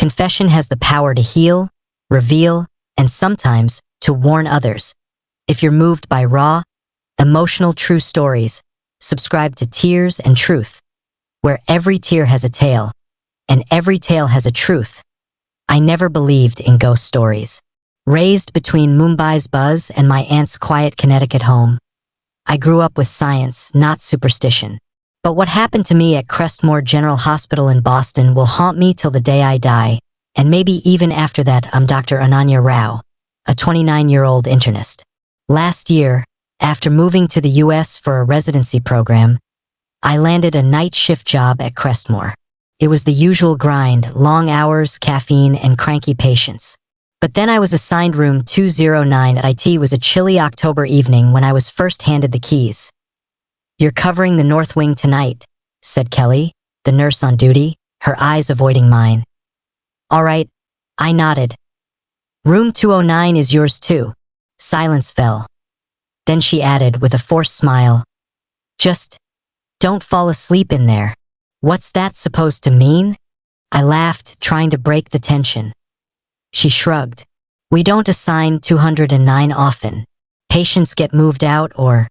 Confession has the power to heal, reveal, and sometimes to warn others. If you're moved by raw, emotional true stories, subscribe to Tears and Truth, where every tear has a tale, and every tale has a truth. I never believed in ghost stories. Raised between Mumbai's buzz and my aunt's quiet Connecticut home, I grew up with science, not superstition. But what happened to me at Crestmore General Hospital in Boston will haunt me till the day I die, and maybe even after that. I'm Dr. Ananya Rao, a 29-year-old internist. Last year, after moving to the US for a residency program, I landed a night shift job at Crestmore. It was the usual grind, long hours, caffeine, and cranky patients. But then I was assigned room 209 at IT. It was a chilly October evening when I was first handed the keys. "You're covering the North Wing tonight," said Kelly, the nurse on duty, her eyes avoiding mine. "All right," I nodded. "Room 209 is yours too." Silence fell. Then she added with a forced smile, "Just don't fall asleep in there." "What's that supposed to mean?" I laughed, trying to break the tension. She shrugged. "We don't assign 209 often. Patients get moved out or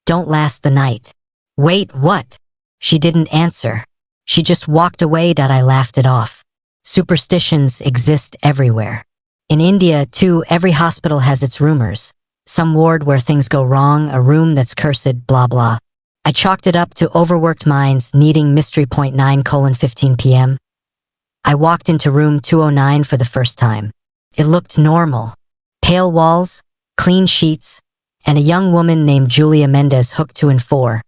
don't last the night." "Wait, what?" She didn't answer. She just walked away. I laughed it off. Superstitions exist everywhere. In India, too, every hospital has its rumors. Some ward where things go wrong, a room that's cursed, blah blah. I chalked it up to overworked minds needing mystery. 9:15 p.m. I walked into room 209 for the first time. It looked normal. Pale walls, clean sheets, and a young woman named Julia Mendez hooked 2 and 4,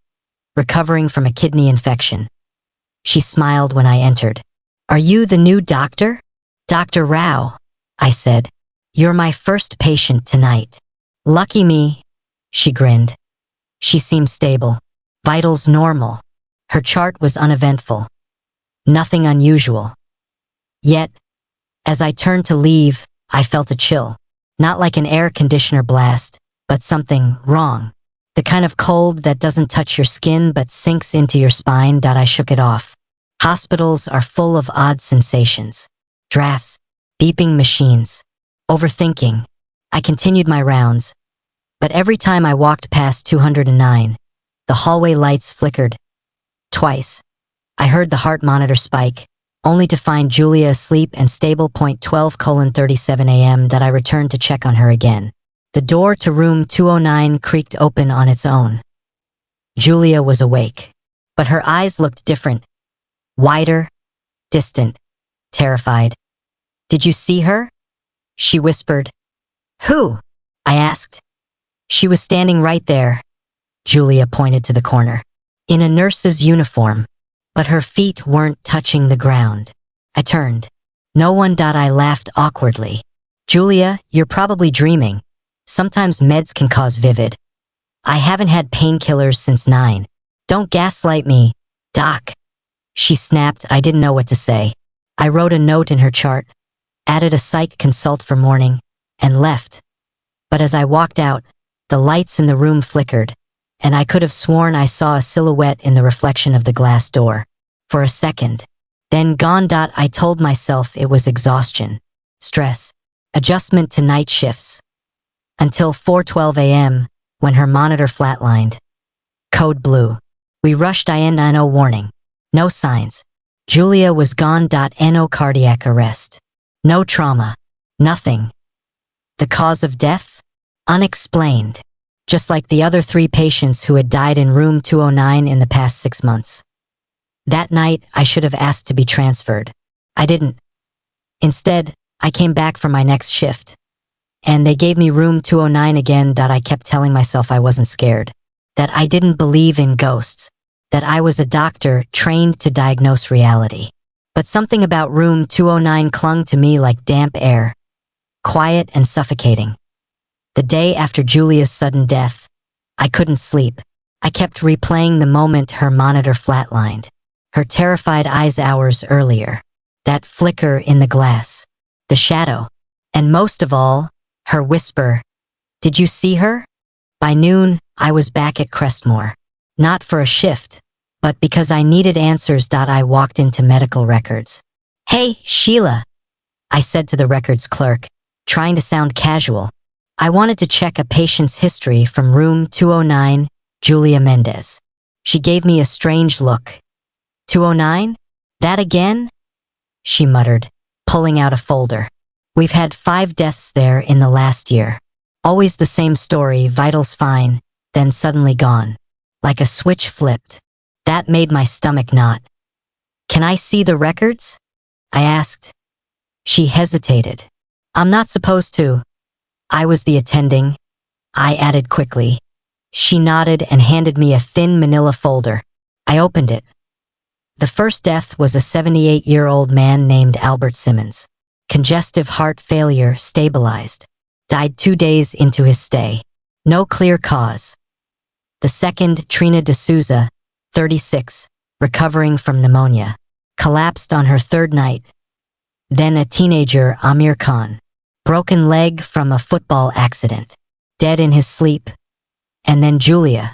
recovering from a kidney infection. She smiled when I entered. "Are you the new doctor?" "Dr. Rao," I said. "You're my first patient tonight." "Lucky me," she grinned. She seemed stable. Vitals normal. Her chart was uneventful. Nothing unusual. Yet, as I turned to leave, I felt a chill. Not like an air conditioner blast, but something wrong. The kind of cold that doesn't touch your skin but sinks into your spine. I shook it off. Hospitals are full of odd sensations. Drafts, beeping machines, overthinking. I continued my rounds. But every time I walked past 209, the hallway lights flickered. Twice. I heard the heart monitor spike, only to find Julia asleep and stable. 12:37 a.m. I returned to check on her again. The door to room 209 creaked open on its own. Julia was awake, but her eyes looked different. Wider, distant, terrified. "Did you see her?" she whispered. "Who?" I asked. "She was standing right there." Julia pointed to the corner. "In a nurse's uniform, but her feet weren't touching the ground." I turned. "No one." I laughed awkwardly. "Julia, you're probably dreaming. Sometimes meds can cause vivid. I haven't had painkillers since 9. Don't gaslight me, Doc." She snapped. I didn't know what to say. I wrote a note in her chart, added a psych consult for morning, and left. But as I walked out, the lights in the room flickered, and I could have sworn I saw a silhouette in the reflection of the glass door. For a second. Then gone. I told myself it was exhaustion, stress, adjustment to night shifts. Until 4:12 a.m., when her monitor flatlined. Code blue. We rushed in. No warning. No signs. Julia was gone. No cardiac arrest. No trauma. Nothing. The cause of death? Unexplained. Just like the other 3 patients who had died in room 209 in the past 6 months. That night, I should have asked to be transferred. I didn't. Instead, I came back for my next shift. And they gave me room 209 again. I kept telling myself I wasn't scared. That I didn't believe in ghosts. That I was a doctor trained to diagnose reality. But something about room 209 clung to me like damp air. Quiet and suffocating. The day after Julia's sudden death, I couldn't sleep. I kept replaying the moment her monitor flatlined. Her terrified eyes hours earlier. That flicker in the glass. The shadow. And most of all, her whisper. "Did you see her?" By noon, I was back at Crestmore. Not for a shift, but because I needed answers. I walked into medical records. Hey, Sheila, I said to the records clerk, trying to sound casual. I wanted to check a patient's history from room 209, Julia Mendez. She gave me a strange look. 209? That again? She muttered, pulling out a folder. We've had 5 deaths there in the last year. Always the same story, vitals fine, then suddenly gone. Like a switch flipped. That made my stomach knot. Can I see the records? I asked. She hesitated. I'm not supposed to. I was the attending. I added quickly. She nodded and handed me a thin manila folder. I opened it. The first death was a 78-year-old man named Albert Simmons. Congestive heart failure, stabilized. Died 2 days into his stay. No clear cause. The second, Trina D'Souza, 36, recovering from pneumonia. Collapsed on her 3rd night. Then a teenager, Amir Khan. Broken leg from a football accident. Dead in his sleep. And then Julia.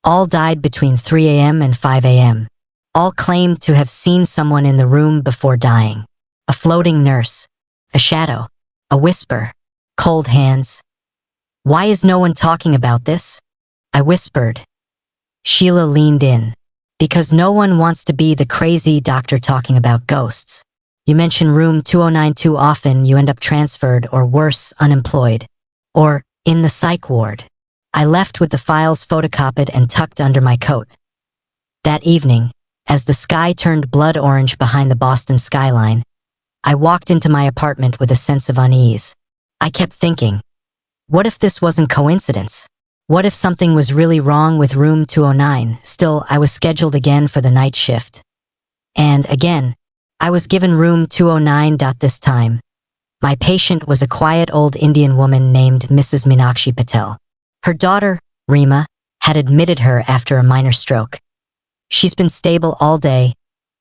All died between 3 a.m. and 5 a.m. All claimed to have seen someone in the room before dying. A floating nurse. A shadow. A whisper. Cold hands. Why is no one talking about this? I whispered. Sheila leaned in. Because no one wants to be the crazy doctor talking about ghosts. You mention room 209 too often, you end up transferred or worse, unemployed. Or in the psych ward. I left with the files photocopied and tucked under my coat. That evening, as the sky turned blood orange behind the Boston skyline, I walked into my apartment with a sense of unease. I kept thinking, what if this wasn't coincidence? What if something was really wrong with room 209? Still, I was scheduled again for the night shift. And again, I was given room 209. This time, my patient was a quiet old Indian woman named Mrs. Meenakshi Patel. Her daughter, Rima, had admitted her after a minor stroke. She's been stable all day,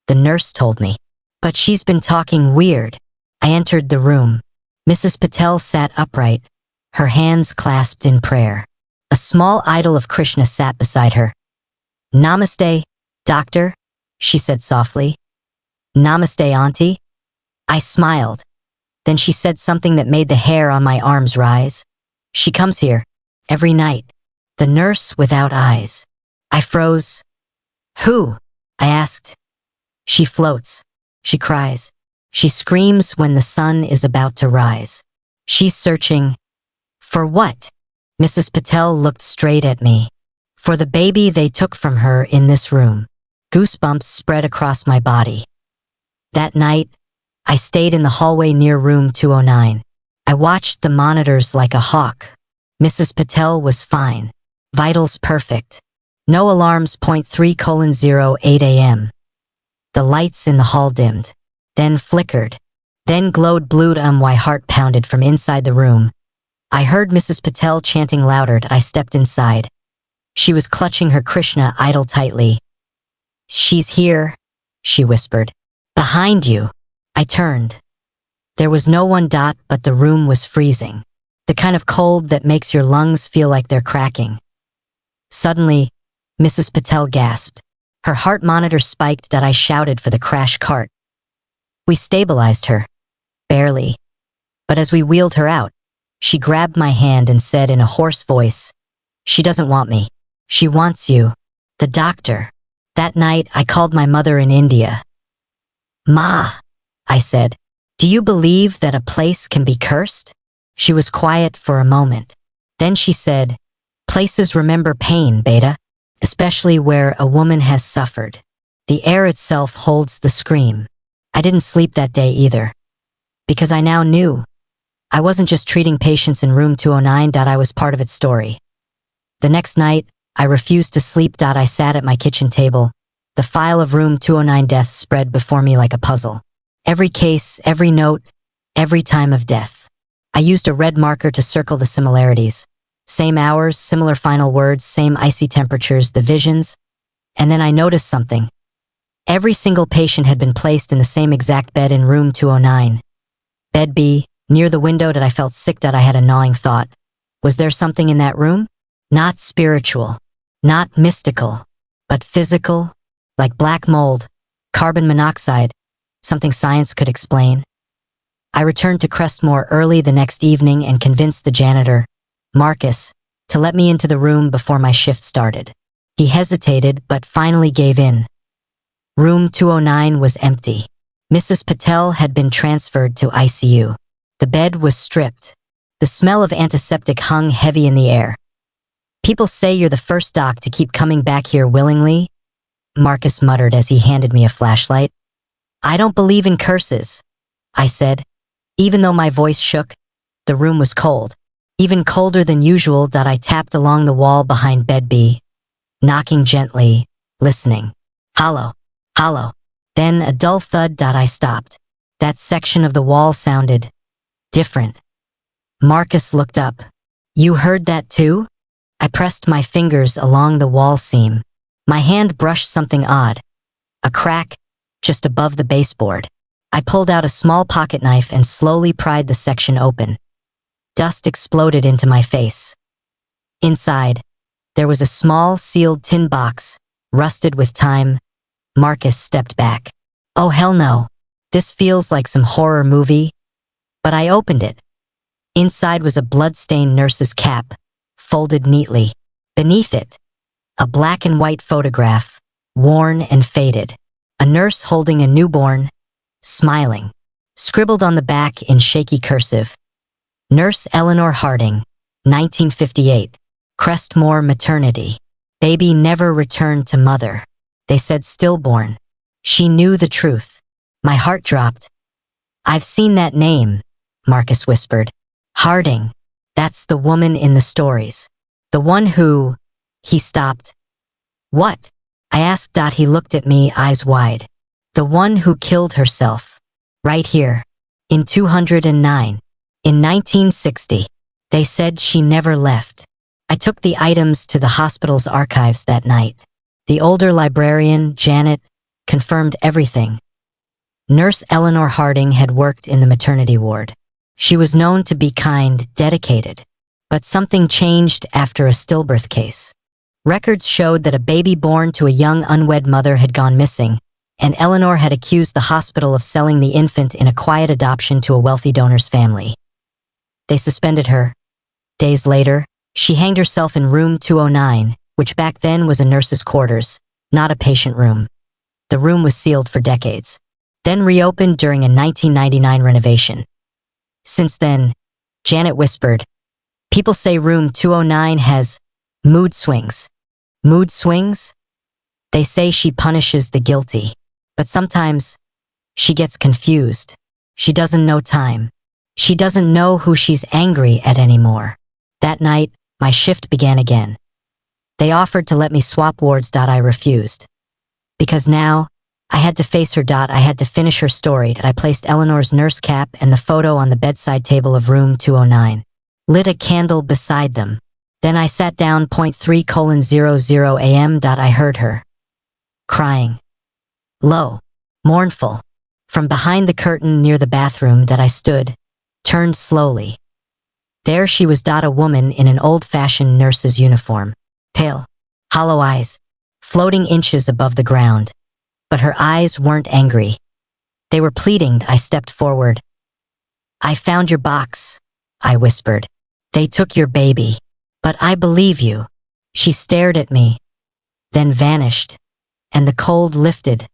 the nurse told me. But she's been talking weird. I entered the room. Mrs. Patel sat upright, her hands clasped in prayer. A small idol of Krishna sat beside her. Namaste, doctor, she said softly. Namaste, auntie. I smiled. Then she said something that made the hair on my arms rise. She comes here, every night. The nurse without eyes. I froze. Who? I asked. She floats. She cries. She screams when the sun is about to rise. She's searching. For what? Mrs. Patel looked straight at me. For the baby they took from her in this room. Goosebumps spread across my body. That night, I stayed in the hallway near room 209. I watched the monitors like a hawk. Mrs. Patel was fine. Vitals perfect. No alarms. 3:08 a.m. The lights in the hall dimmed, then flickered, then glowed blue. My heart pounded from inside the room. I heard Mrs. Patel chanting louder. I stepped inside. She was clutching her Krishna idol tightly. She's here, she whispered. Behind you. I turned. There was no one. But the room was freezing. The kind of cold that makes your lungs feel like they're cracking. Suddenly, Mrs. Patel gasped. Her heart monitor spiked. I shouted for the crash cart. We stabilized her. Barely. But as we wheeled her out, she grabbed my hand and said in a hoarse voice, she doesn't want me. She wants you. The doctor. That night, I called my mother in India. Ma, I said, do you believe that a place can be cursed? She was quiet for a moment. Then she said, places remember pain, beta, especially where a woman has suffered. The air itself holds the scream. I didn't sleep that day either. Because I now knew. I wasn't just treating patients in room 209. I was part of its story. The next night, I refused to sleep. I sat at my kitchen table. The file of room 209 deaths spread before me like a puzzle. Every case, every note, every time of death. I used a red marker to circle the similarities. Same hours, similar final words, same icy temperatures, the visions. And then I noticed something. Every single patient had been placed in the same exact bed in room 209. Bed B, near the window. I felt sick. I had a gnawing thought. Was there something in that room? Not spiritual, not mystical, but physical, like black mold, carbon monoxide, something science could explain. I returned to Crestmore early the next evening and convinced the janitor, Marcus, to let me into the room before my shift started. He hesitated but finally gave in. Room 209 was empty. Mrs. Patel had been transferred to ICU. The bed was stripped. The smell of antiseptic hung heavy in the air. "People say you're the first doc to keep coming back here willingly," Marcus muttered as he handed me a flashlight. "I don't believe in curses," I said. Even though my voice shook, the room was cold. Even colder than usual. I tapped along the wall behind bed B, knocking gently, listening. Hollow, hollow. Then a dull thud. I stopped. That section of the wall sounded different. Marcus looked up. "You heard that too?" I pressed my fingers along the wall seam. My hand brushed something odd. A crack, just above the baseboard. I pulled out a small pocket knife and slowly pried the section open. Dust exploded into my face. Inside, there was a small sealed tin box, rusted with time. Marcus stepped back. "Oh hell no. This feels like some horror movie." But I opened it. Inside was a blood-stained nurse's cap, folded neatly. Beneath it, a black and white photograph, worn and faded. A nurse holding a newborn, smiling. Scribbled on the back in shaky cursive. Nurse Eleanor Harding, 1958. Crestmore Maternity. Baby never returned to mother. They said stillborn. She knew the truth. My heart dropped. "I've seen that name," Marcus whispered. "Harding. That's the woman in the stories. The one who..." He stopped. "What?" I asked. He looked at me, eyes wide. "The one who killed herself. Right here. In 209. In 1960. They said she never left." I took the items to the hospital's archives that night. The older librarian, Janet, confirmed everything. Nurse Eleanor Harding had worked in the maternity ward. She was known to be kind, dedicated. But something changed after a stillbirth case. Records showed that a baby born to a young unwed mother had gone missing, and Eleanor had accused the hospital of selling the infant in a quiet adoption to a wealthy donor's family. They suspended her. Days later, she hanged herself in room 209, which back then was a nurse's quarters, not a patient room. The room was sealed for decades, then reopened during a 1999 renovation. Since then, Janet whispered, "People say room 209 has mood swings." Mood swings? They say she punishes the guilty, but sometimes she gets confused. She doesn't know time. She doesn't know who she's angry at anymore. That night, my shift began again. They offered to let me swap wards. I refused. Because now, I had to face her. I had to finish her story. I placed Eleanor's nurse cap and the photo on the bedside table of room 209. Lit a candle beside them. Then I sat down. 3:00 a.m. I heard her. Crying. Low. Mournful. From behind the curtain near the bathroom I stood, turned slowly. There she was. A woman in an old-fashioned nurse's uniform. Pale. Hollow eyes. Floating inches above the ground. But her eyes weren't angry. They were pleading. I stepped forward. "I found your box," I whispered. "They took your baby. But I believe you." She stared at me, then vanished, and the cold lifted.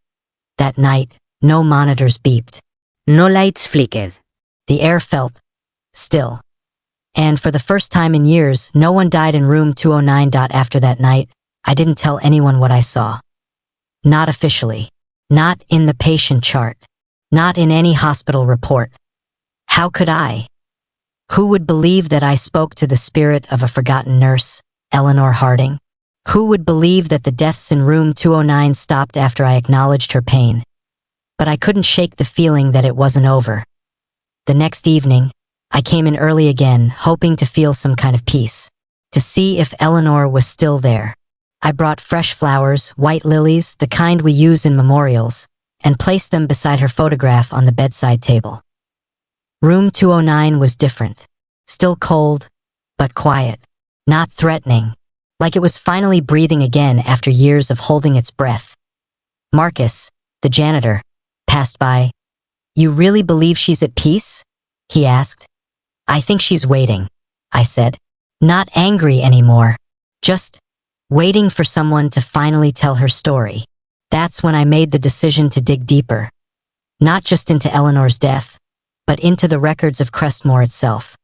That night, no monitors beeped. No lights flickered. The air felt still. And for the first time in years, no one died in room 209. After that night, I didn't tell anyone what I saw. Not officially. Not in the patient chart. Not in any hospital report. How could I? Who would believe that I spoke to the spirit of a forgotten nurse, Eleanor Harding? Who would believe that the deaths in room 209 stopped after I acknowledged her pain? But I couldn't shake the feeling that it wasn't over. The next evening, I came in early again, hoping to feel some kind of peace, to see if Eleanor was still there. I brought fresh flowers, white lilies, the kind we use in memorials, and placed them beside her photograph on the bedside table. Room 209 was different. Still cold, but quiet. Not threatening. Like it was finally breathing again after years of holding its breath. Marcus, the janitor, passed by, You really believe she's at peace? He asked. I think she's waiting, I said. Not angry anymore. Just waiting for someone to finally tell her story. That's when I made the decision to dig deeper. Not just into Eleanor's death, but into the records of Crestmore itself.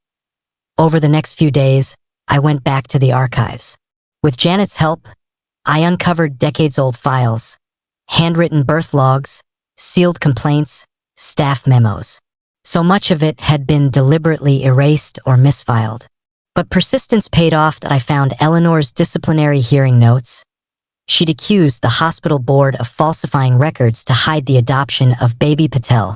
Over the next few days, I went back to the archives. With Janet's help, I uncovered decades-old files, handwritten birth logs, sealed complaints, staff memos. So much of it had been deliberately erased or misfiled. But persistence paid off that I found Eleanor's disciplinary hearing notes. She'd accused the hospital board of falsifying records to hide the adoption of baby Patel.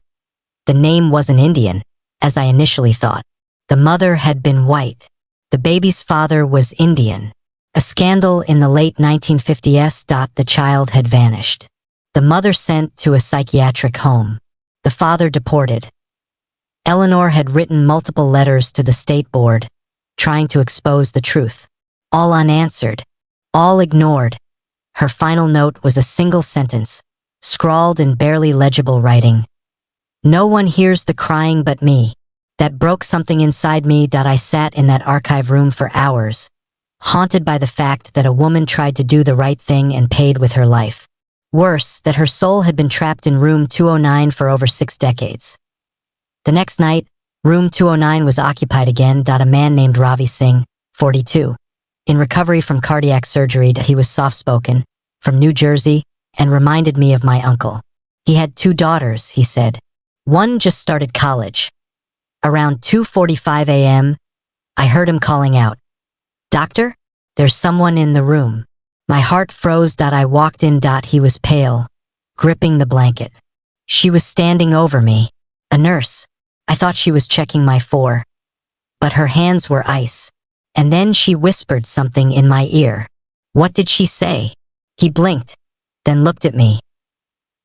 The name wasn't Indian, as I initially thought. The mother had been white. The baby's father was Indian. A scandal in the late 1950s. The child had vanished. The mother sent to a psychiatric home. The father deported. Eleanor had written multiple letters to the state board, trying to expose the truth. All unanswered. All ignored. Her final note was a single sentence, scrawled in barely legible writing. No one hears the crying but me. That broke something inside me. I sat in that archive room for hours, haunted by the fact that a woman tried to do the right thing and paid with her life. Worse, that her soul had been trapped in room 209 for over 6 decades. The next night, room 209 was occupied again. A man named Ravi Singh, 42, in recovery from cardiac surgery. He was soft-spoken, from New Jersey, and reminded me of my uncle. He had 2 daughters, he said. One just started college. Around 2:45 a.m., I heard him calling out, "Doctor, there's someone in the room." My heart froze. I walked in. He was pale, gripping the blanket. She was standing over me, a nurse. I thought she was checking my IV, but her hands were ice. And then she whispered something in my ear. What did she say? He blinked, then looked at me.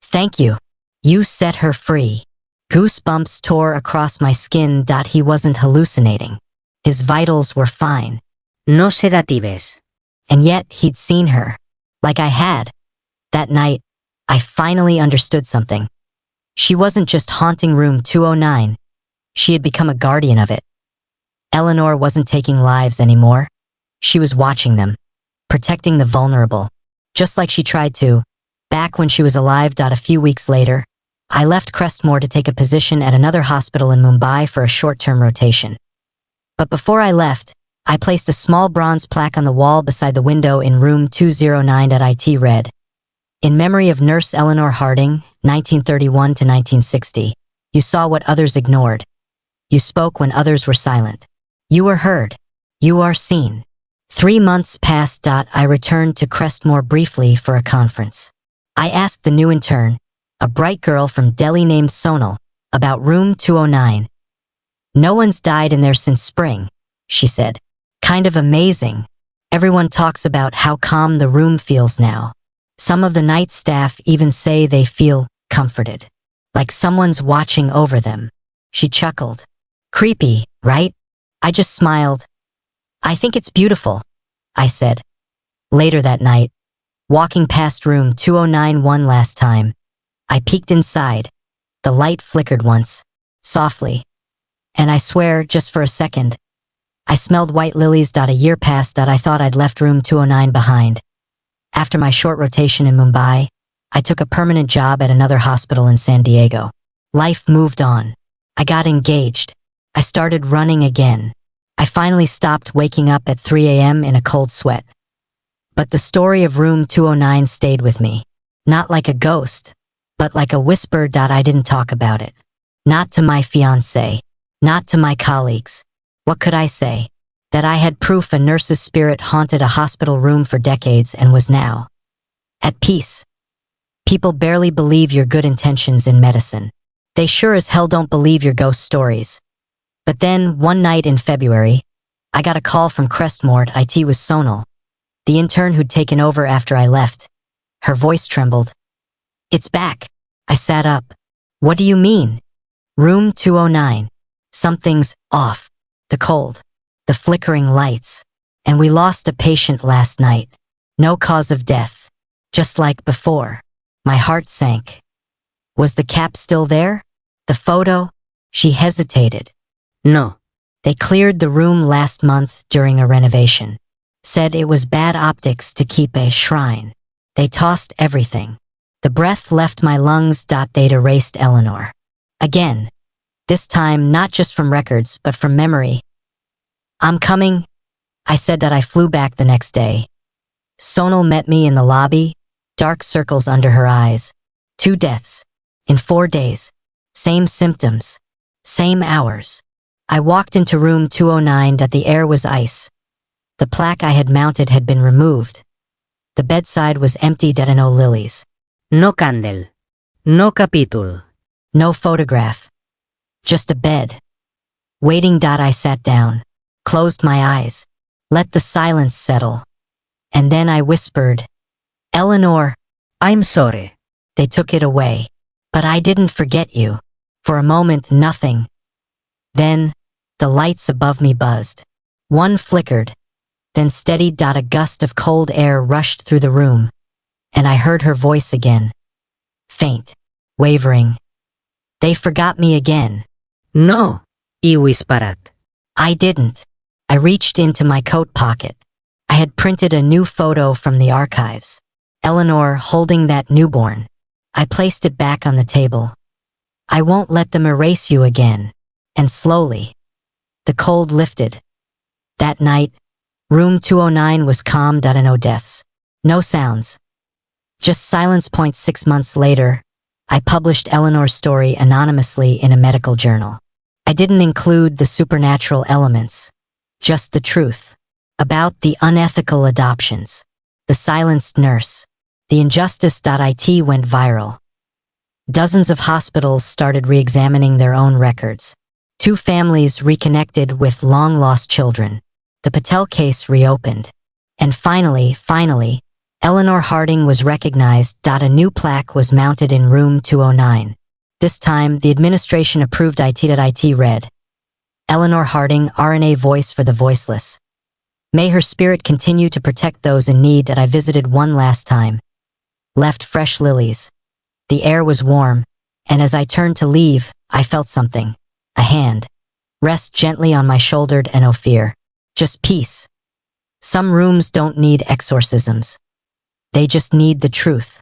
"Thank you. You set her free." Goosebumps tore across my skin. He wasn't hallucinating. His vitals were fine. No sedatives. And yet he'd seen her, like I had. That night, I finally understood something. She wasn't just haunting room 209. She had become a guardian of it. Eleanor wasn't taking lives anymore. She was watching them, protecting the vulnerable, just like she tried to, back when she was alive. A few weeks later, I left Crestmore to take a position at another hospital in Mumbai for a short-term rotation. But before I left, I placed a small bronze plaque on the wall beside the window in room 209. It read, "In memory of Nurse Eleanor Harding, 1931 to 1960, you saw what others ignored. You spoke when others were silent. You were heard. You are seen." 3 months passed. I returned to Crestmore briefly for a conference. I asked the new intern, a bright girl from Delhi named Sonal, about room 209. "No one's died in there since spring," she said. "Kind of amazing. Everyone talks about how calm the room feels now. Some of the night staff even say they feel comforted, like someone's watching over them." She chuckled. "Creepy, right?" I just smiled. "I think it's beautiful," I said. Later that night, walking past room 209 one last time, I peeked inside. The light flickered once, softly. And I swear, just for a second, I smelled white lilies. A year passed. I thought I'd left room 209 behind. After my short rotation in Mumbai, I took a permanent job at another hospital in San Diego. Life moved on. I got engaged. I started running again. I finally stopped waking up at 3 a.m. in a cold sweat. But the story of room 209 stayed with me. Not like a ghost, but like a whisper. I didn't talk about it. Not to my fiancé. Not to my colleagues. What could I say? That I had proof a nurse's spirit haunted a hospital room for decades and was now at peace. People barely believe your good intentions in medicine. They sure as hell don't believe your ghost stories. But then, one night in February, I got a call from Crestmore. It was Sonal, the intern who'd taken over after I left. Her voice trembled. "It's back." I sat up. "What do you mean?" "Room 209. Something's off. The cold, the flickering lights. And we lost a patient last night. No cause of death. Just like before." My heart sank. Was the cap still there? The photo? She hesitated. No. They cleared the room last month during a renovation. Said it was bad optics to keep a shrine. They tossed everything. The breath left my lungs. They'd erased Eleanor. Again. This time not just from records, but from memory. I'm coming. I said that I flew back the next day. Sonal met me in the lobby, dark circles under her eyes. 2 deaths. In 4 days. Same symptoms. Same hours. I walked into room 209. The air was ice. The plaque I had mounted had been removed. The bedside was empty. No lilies. No candle. No capítulo. No photograph. Just a bed. Waiting. I sat down, closed my eyes, let the silence settle. And then I whispered, Eleanor. I'm sorry. They took it away. But I didn't forget you. For a moment, nothing. Then, the lights above me buzzed. One flickered, then steadied. A gust of cold air rushed through the room, and I heard her voice again. Faint, wavering. They forgot me again. No. Y whisperat. I didn't. I reached into my coat pocket. I had printed a new photo from the archives. Eleanor holding that newborn. I placed it back on the table. I won't let them erase you again. And slowly, the cold lifted. That night, room 209 was calm. No deaths. No sounds. Just silence. 6 months later, I published Eleanor's story anonymously in a medical journal. I didn't include the supernatural elements, just the truth. About the unethical adoptions, the silenced nurse, the injustice. It went viral. Dozens of hospitals started re-examining their own records. 2 families reconnected with long-lost children. The Patel case reopened. And finally, Eleanor Harding was recognized. A new plaque was mounted in room 209. This time, the administration approved it. It read, Eleanor Harding, RNA voice for the voiceless. May her spirit continue to protect those in need. I visited one last time. Left fresh lilies. The air was warm, and as I turned to leave, I felt something. A hand. Rest gently on my shoulder. No fear. Just peace. Some rooms don't need exorcisms. They just need the truth.